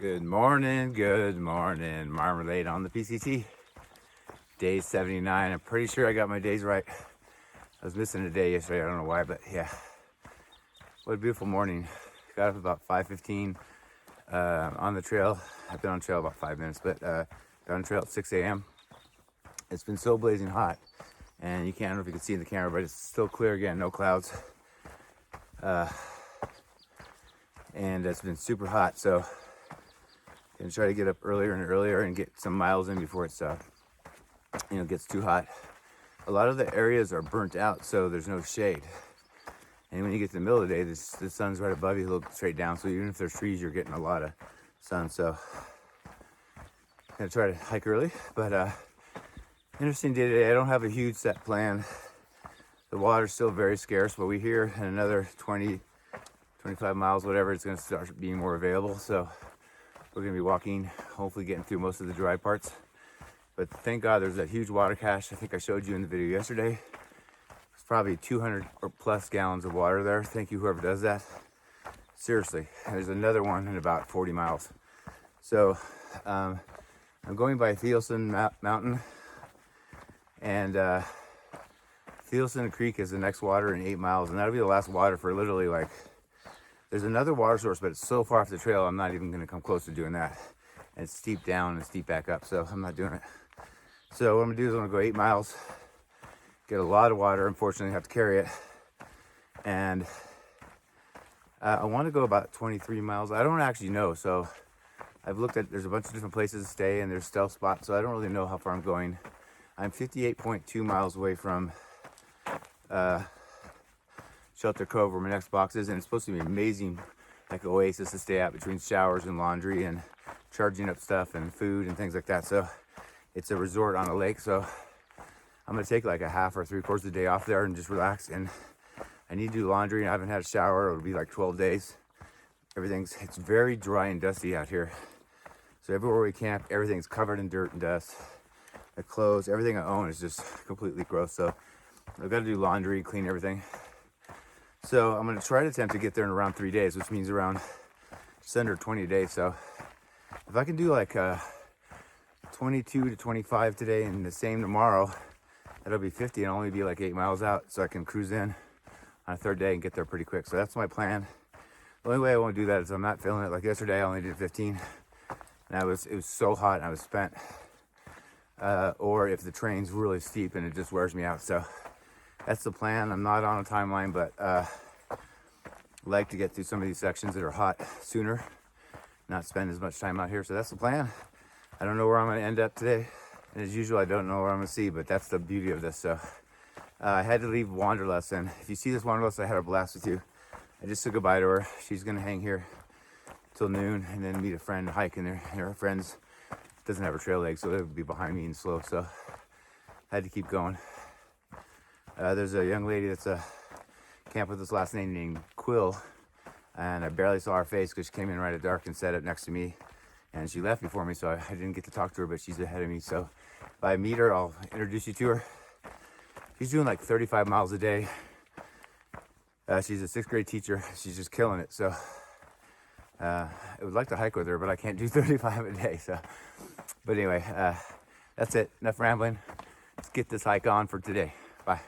Good morning. Marmalade on the PCT. Day 79. I'm pretty sure I got my days right. I was missing a day yesterday. I don't know why, but yeah. What a beautiful morning. Got up about 5:15 on the trail. I've been on trail about 5 minutes, but got on trail at 6 a.m. It's been so blazing hot, and I don't know if you can see in the camera, but it's still clear again, no clouds. And it's been super hot, so gonna try to get up earlier and earlier and get some miles in before it's gets too hot. A lot of the areas are burnt out, so there's no shade. And when you get to the middle of the day, the sun's right above you, look straight down. So even if there's trees, you're getting a lot of sun. So I'm gonna try to hike early, but interesting day today. I don't have a huge set plan. The water's still very scarce, but we hear in another 20, 25 miles, whatever, it's gonna start being more available. So we're gonna be walking, hopefully getting through most of the dry parts. But thank God there's that huge water cache. I think I showed you in the video yesterday. There's probably 200 or plus gallons of water there. Thank you, whoever does that. Seriously. And there's another one in about 40 miles. So I'm going by Thielson Mountain, and Thielson Creek is the next water in 8 miles, and that'll be the last water for literally there's another water source, but it's so far off the trail, I'm not even gonna come close to doing that. And it's steep down and steep back up, so I'm not doing it. So what I'm gonna do is I'm gonna go 8 miles, get a lot of water, unfortunately I have to carry it. And I wanna go about 23 miles. I don't actually know, so I've looked at, there's a bunch of different places to stay and there's stealth spots, so I don't really know how far I'm going. I'm 58.2 miles away from Shelter Cove, where my next box is, and it's supposed to be amazing, like oasis to stay at between showers and laundry and charging up stuff and food and things like that. So it's a resort on a lake, so I'm gonna take like a half or 3/4 of the day off there and just relax. And I need to do laundry, and I haven't had a shower. It'll be like 12 days. It's very dry and dusty out here. So everywhere we camp, everything's covered in dirt and dust. The clothes, everything I own is just completely gross. So I've got to do laundry, clean everything. So I'm gonna try to attempt to get there in around 3 days, which means around just under 20 days. So if I can do like 22 to 25 today and the same tomorrow, that'll be 50 and only be like 8 miles out, so I can cruise in on a third day and get there pretty quick. So that's my plan. The only way I won't do that is I'm not feeling it. Like yesterday, I only did 15, and it was so hot and I was spent. Or if the train's really steep and it just wears me out. So that's the plan. I'm not on a timeline, but like to get through some of these sections that are hot sooner, not spend as much time out here. So that's the plan. I don't know where I'm going to end up today, and as usual, I don't know what I'm going to see, but that's the beauty of this. So I had to leave Wanderlust, and if you see this Wanderlust, I had a blast with you. I just said goodbye to her. She's going to hang here till noon and then meet a friend, hike in there. And her friends doesn't have a trail leg, so they'll be behind me and slow. So I had to keep going. There's a young lady that's camp with this last name named Quill, and I barely saw her face because she came in right at dark and sat up next to me, and she left before me, so I didn't get to talk to her, but she's ahead of me. So if I meet her, I'll introduce you to her. She's doing like 35 miles a day. She's a 6th grade teacher. She's just killing it. So I would like to hike with her, but I can't do 35 a day. So, but anyway, that's it. Enough rambling. Let's get this hike on for today. Bye.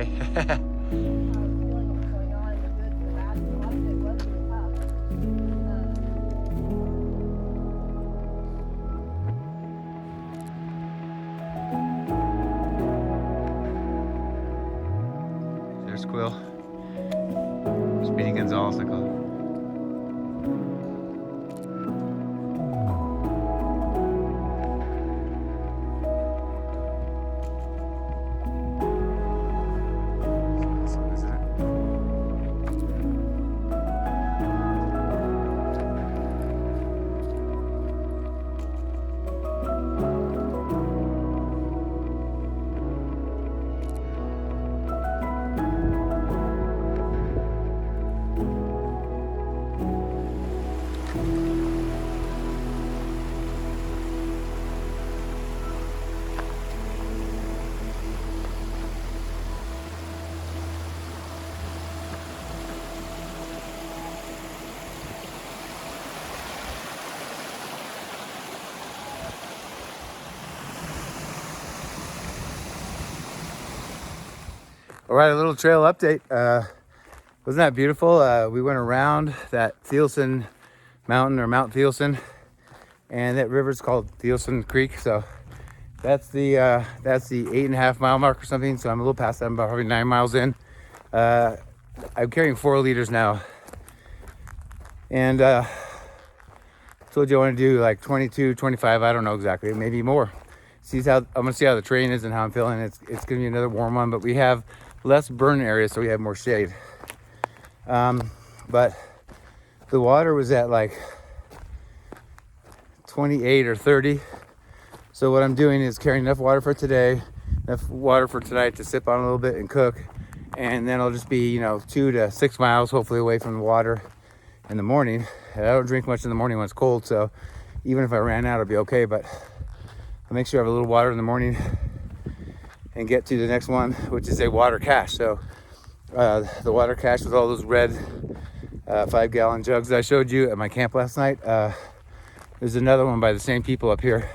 okay? There's Quill. Speedy Gonzalez, I call it. All right, a little trail update. Wasn't that beautiful? We went around that Thielson mountain, or Mount Thielson, and that river's called Thielson Creek. So that's the 8.5 mile mark or something. So I'm a little past that. I'm about probably 9 miles in. I'm carrying 4 liters now, and told you I want to do like 22, 25. I don't know exactly, maybe more. I'm gonna see how the terrain is and how I'm feeling. It's gonna be another warm one, but we have less burn area, so we have more shade. But the water was at like 28 or 30. So what I'm doing is carrying enough water for today, enough water for tonight to sip on a little bit and cook. And then I'll just be, 2 to 6 miles, hopefully, away from the water in the morning. And I don't drink much in the morning when it's cold, so even if I ran out, I'll be okay. But I'll make sure I have a little water in the morning and get to the next one, which is a water cache. So the water cache with all those red 5-gallon jugs that I showed you at my camp last night. There's another one by the same people up here,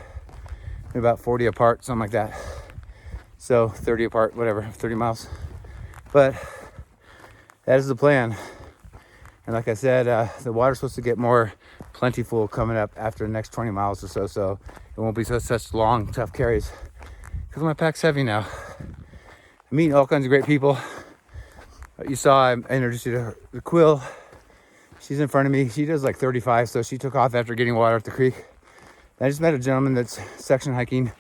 about 40 apart, something like that. So 30 apart, whatever, 30 miles. But that is the plan. And like I said, the water's supposed to get more plentiful coming up after the next 20 miles or so. So it won't be such long, tough carries. Because my pack's heavy now. I'm meeting all kinds of great people. You saw, I introduced you to the Quill. She's in front of me. She does like 35, so she took off after getting water at the creek. And I just met a gentleman that's section hiking.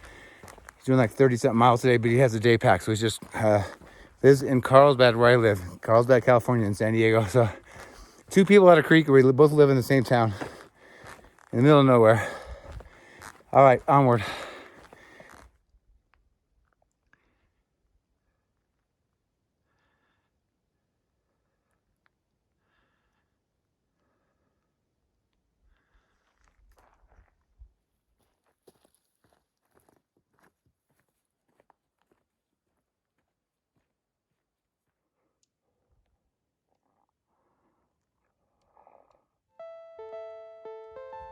He's doing like 30-something miles today, but he has a day pack. So he's just lives in Carlsbad, where I live. Carlsbad, California, in San Diego. So 2 people at a creek. We both live in the same town in the middle of nowhere. All right, onward.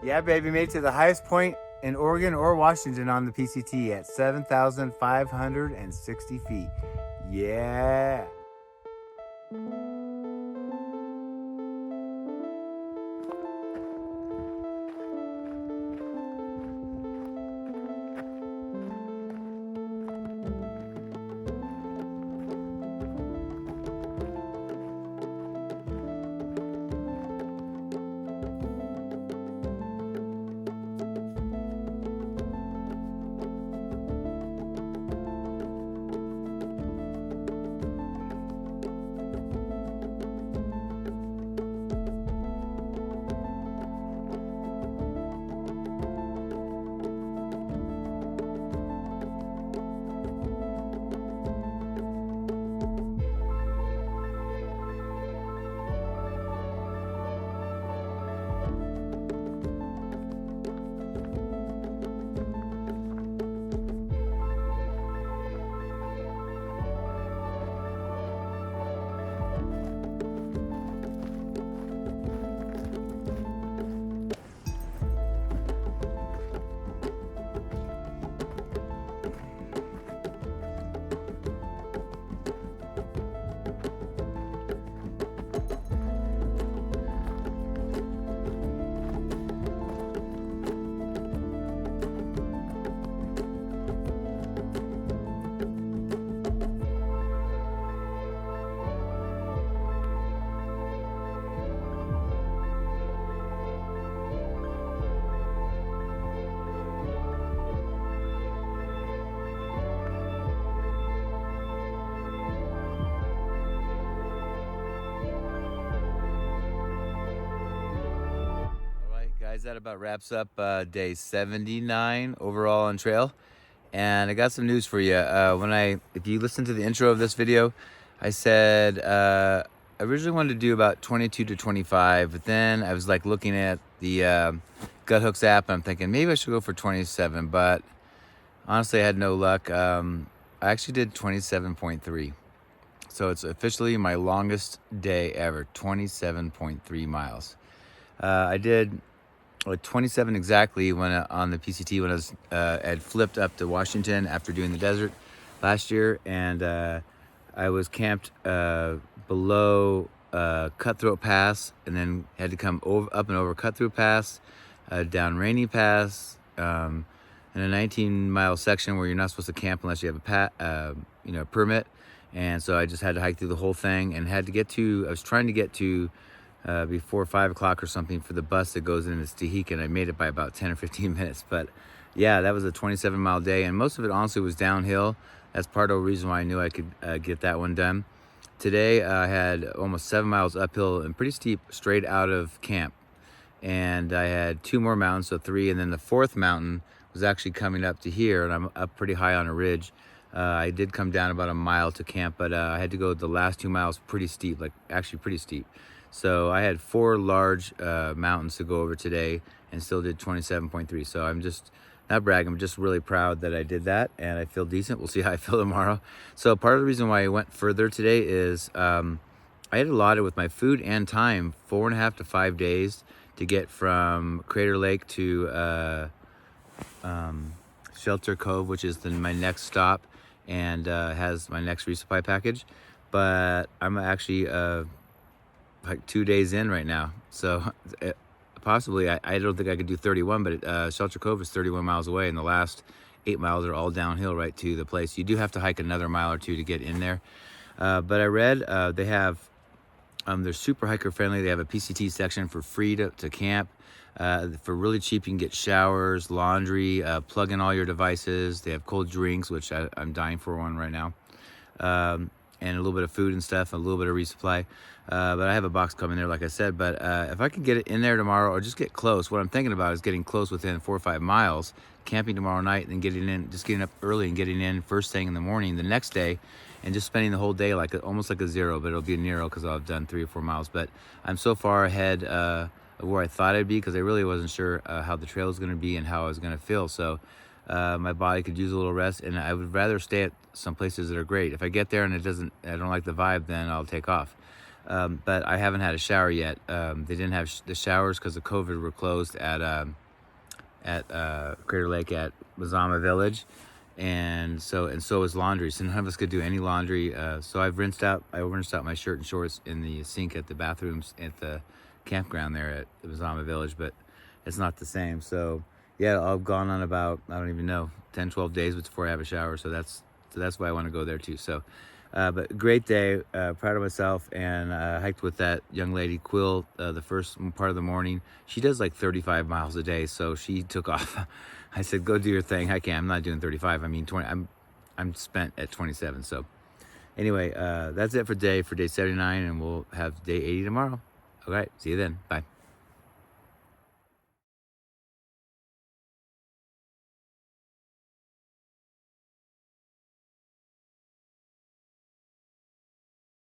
Yeah, baby, made it to the highest point in Oregon or Washington on the PCT at 7,560 feet. Yeah. Guys, that about wraps up day 79 overall on trail. And I got some news for you. If you listen to the intro of this video, I said I originally wanted to do about 22 to 25, but then I was like looking at the Gut Hooks app, and I'm thinking maybe I should go for 27, but honestly, I had no luck. I actually did 27.3. So it's officially my longest day ever, 27.3 miles. I did 27 exactly when on the PCT when I was had flipped up to Washington after doing the desert last year, and I was camped below Cutthroat Pass, and then had to come up and over Cutthroat Pass, down Rainy Pass, in a 19-mile section where you're not supposed to camp unless you have a permit. And so I just had to hike through the whole thing, and had to get to. I was trying to get to before 5 o'clock or something for the bus that goes into Pct Hike, and I made it by about 10 or 15 minutes. But yeah, that was a 27-mile day, and most of it honestly was downhill. That's part of the reason why I knew I could get that one done. Today I had almost 7 miles uphill and pretty steep straight out of camp, and I had 2 more mountains, so 3, and then the 4th mountain was actually coming up to here, and I'm up pretty high on a ridge. I did come down about a mile to camp, but I had to go the last 2 miles pretty steep, like actually pretty steep. So I had 4 large mountains to go over today, and still did 27.3. So I'm just not bragging, I'm just really proud that I did that, and I feel decent. We'll see how I feel tomorrow. So part of the reason why I went further today is I had allotted with my food and time 4.5 to 5 days to get from Crater Lake to Shelter Cove, which is my next stop, and has my next resupply package. But I'm actually like 2 days in right now, so possibly I don't think I could do 31, but Shelter Cove is 31 miles away, and the last 8 miles are all downhill right to the place. You do have to hike another mile or 2 to get in there, but I read they have they're super hiker friendly. They have a PCT section for free to camp. For really cheap, you can get showers, laundry, plug in all your devices. They have cold drinks, which I'm dying for one right now, and a little bit of food and stuff, a little bit of resupply. But I have a box coming there, like I said. But if I could get it in there tomorrow, or just get close, what I'm thinking about is getting close within 4 or 5 miles, camping tomorrow night, and then getting up early and getting in first thing in the morning the next day, and just spending the whole day almost like a zero, but it'll be a Nero because I'll have done 3 or 4 miles. But I'm so far ahead of where I thought I'd be, because I really wasn't sure how the trail was going to be and how I was going to feel. So my body could use a little rest, and I would rather stay at some places that are great. If I get there and I don't like the vibe, then I'll take off. But I haven't had a shower yet. They didn't have the showers because of COVID were closed at Crater Lake at Mazama Village, and so is laundry. So none of us could do any laundry. So I rinsed out my shirt and shorts in the sink at the bathrooms at the campground there at Mazama Village, but it's not the same. So yeah, I've gone on about, I don't even know, 10, 12 days before I have a shower. So that's why I want to go there too. So, but great day, proud of myself, and hiked with that young lady, Quill, the first part of the morning. She does like 35 miles a day, so she took off. I said, go do your thing. I can't, I'm not doing 35. I mean, 20, I'm spent at 27. So anyway, that's it for day 79, and we'll have day 80 tomorrow. All right, see you then. Bye.